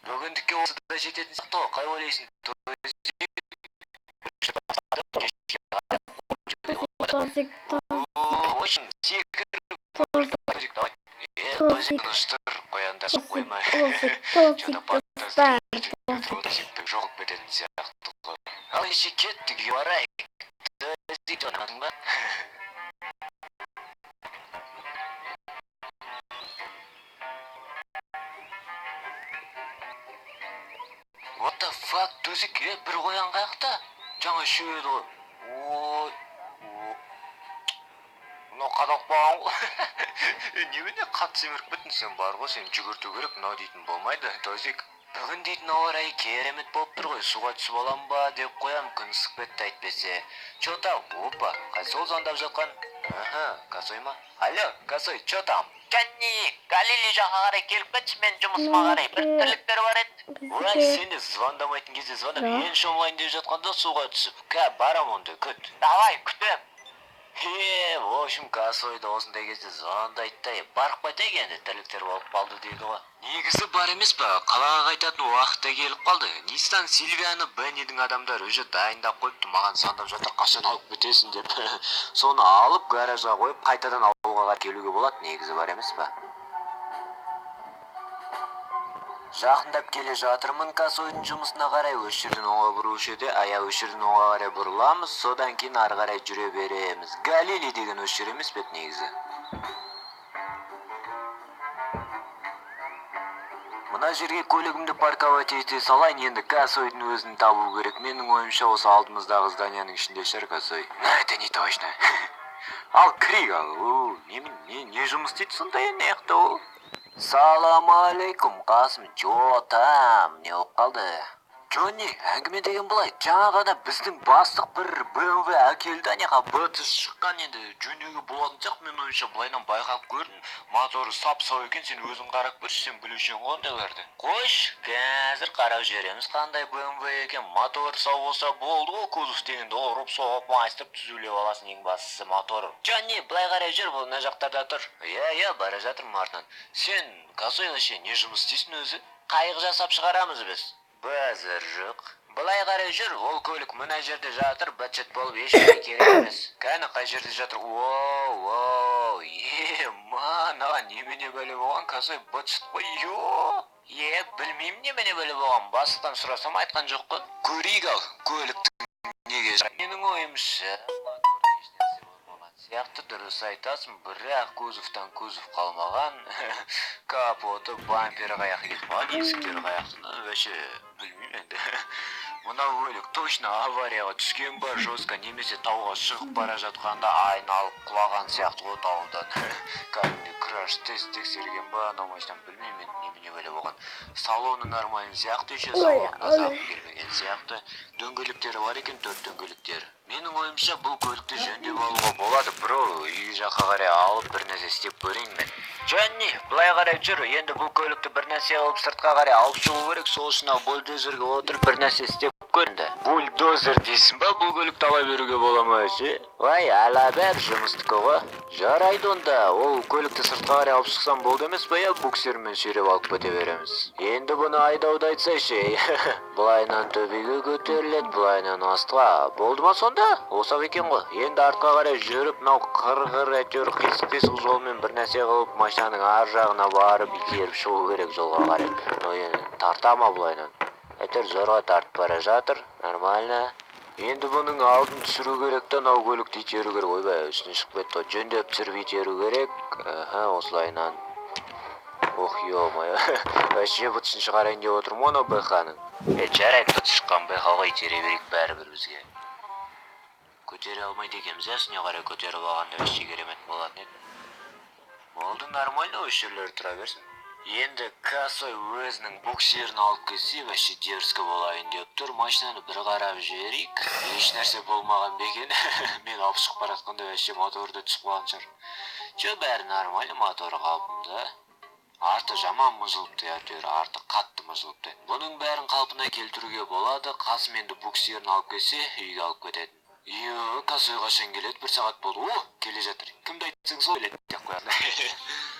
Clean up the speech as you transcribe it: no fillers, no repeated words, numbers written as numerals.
Бүгіндікке осы да жететін сияқты ғой, қай ойлайсың? Очень секіріп давай. Тозик ұштыр, қояндасып қоймай. Что-то подтасып жоғып кететін сияқты ғой. Ал еше кеттік, барайық. Тозик жонадың ба? What the fuck, Тозик, бір қоян қаяқта? Жаңа шөйеді ғой. Ой. Мынау қадақ болған ғой. Немене қатты семіріп кеттің сен, бар ғой, сен жүгірту керек, мынау дейтін болмайды, Тозик. Бүгін дейтін ауа райы керемет болып тұр ғой, суға түсіп алам ба деп қоям, күн ысып кетті әйтпесе. Чё там? Опа, қайсы ол звондап жатқан? Косой ма? Алло, Косой, чё там? Кәнни, Галилей жаққа қарай келіп кетші, мен жұмысыма қарай бір тірліктер бар еді. Ой, сен де звондамайтын кезде звондап, ең шомлайын деп жатқанда суға түсіп. Барам онда, күт. Давай, күтем. В общем, Косойда осындай кезде звондайды да, барып қайтайық енді, тірліктер болып қалды дейді ғой. Негізі бар емес па, қалаға қайтатын уақытта келіп қалды. Нистан Сильвияны Беннидің адамдар уже дайындап қойыпты, маған звондап жатыр, қашан алып кетесің деп. Соны алып гаражға қойып, қайтадан ауылға келуге болады, негізі бар емес па. Жақындап келе жатырмын Косойдың жұмысына қарай, өз жерден оңға бұрушы еді, аяқ өз жерден оңға қарай бұрыламыз, содан кейін ары қарай жүре береміз. Галилей деген өз жер емес бет негізі. Мына жерге көлігімді парковать ете салайын, енді Косойдың өзін табу керек. Менің ойымша осы алдымыздағы зданияның ішінде шығар Косой. Это не точно. Ал крик ал. Не жұмыс дейді сонда енді аяқта ол? Салам алейкум, Қасым, жо там, не болып қалды? Джонни, әңгіме деген былай, жаңа ғана біздің бастық бір BMW әкелді, аняға бытыс шыққан, енді жөндеуге болатын сияқты, мен ойынша былайнан байқап көрдім. Моторы сап-сау екен, сен өзің қарап көрші, сен білушен ғой ондайларды. Қош, қазір қарап жібереміз қандай BMW екен. Мотор сау болса болды ғой, кузов дегенде ұрып соғып майыстырып түзулеп аласың, ең бастысы мотор. Джонни, былай қарай жүр, бұл мына жақтарда тұр. Иә, бара жатырмын артынан. Сен Косойға ше не жұмыс істейсің өзі? Қайық жасап шығарамыз біз. Бәзір жоқ. Былай қарай жүр, ол көлік мына жерде жатыр, бәтшет болып ешкімге керек емес. Кәні қай жерде жатыр? Воу, наға немене бәле болған, Косой бәтшет қой, білмеймін немене бәле болған, бастықтан сұрасам айтқан жоқ қой. Көрейік ал, көліктің неге жатыр. Менің ойымша сияқты дұрыс айтасың, бірақ кузовтан кузов қалмаған, капоты, бампері қаяқ кетіп қалған, есіктері қаяқтан, вообще білмеймін енді. Мына көлік точно аварияға түскен ба, жестко немесе тауға шығып бара жатқанда айналып құлаған сияқты ғой таудан. Кәдімгі краш тест тексерген ба, намайштан білмеймін немене бәле болған. Салоны нормально сияқты, еще салонына зақым келмеген сияқты. Дөңгелектері бар екен, 4 дөңгелектері. Менің ойымша бұл көлікті жөндеп алуға болады, бро. Үй жаққа қарай алып бір нәрсе істеп көрейін мен. Джонни, былай қарай жүр. Енді бұл көлікті бір нәрсе алып сыртқа қарай алып шығу керек. Сол үшін бульдозерге отырып бір нәрсе істеп көрінді. Бульдозер дейсің ба, бұл көлікті ала беруге бола ма ше? Ой, ала бер, жұмыстікі ғой. Жарайды онда, ол көлікті сыртқа қарай алып шықсам болды емес па, буксермен сүйреп алып кете береміз. Енді бұны айдауды айтса ше. Былайынан төбеге көтеріледі, былайынан астыға. Болды ма сонда? Осақ екен ғой. Енді артқа қарай жүріп, мынау қыр әйтеуір қисық жолмен бір нәрсе қылып, машинаның ар жағына барып итеріп шығу керек жолға қарай. Тарта ма былайынан? Әйтеуір зорға тартып бара жатыр. Нормально. Енді бұның алдын түсіру керек та, мынау көлікті итеру керек. Ойбай, үстіне шығып кетті. Жөндеп түсіріп итеру керек. Осылайынан. Ох, ё-моё. Вообще бұтсын шығарайын деп отырмын оны байқаның. Жарайды, бұт шыққан байқауға итере берейік бәрібір бізге. Көтере алмайды екенбіз, әсіне қарай көтеріп алғанда өші керемет болатын еді. Болды, нормально өз жерлері тұра берсін. Енді Косой өзінің буксерін алып келсе, вообще дерзкі болайын деп тұр. Машинаны бір қарап жіберейік. Еш нәрсе болмаған бекен. Мен алып шығып баратқанда вообще моторды түсіп қалған шығар. Бәрі нормально, моторы қалпында. Арты жаман мыжылыпты, әйтеуір арты қатты мыжылыпты. Бұның бәрін қалпына келтіруге болады. Қасым енді буксирін алып келсе, үйге алып кетеді. Касой қашан келеді? 1 сағат болды. О, келе жатыр. Кімді айтсаң сол келеді деп қояды.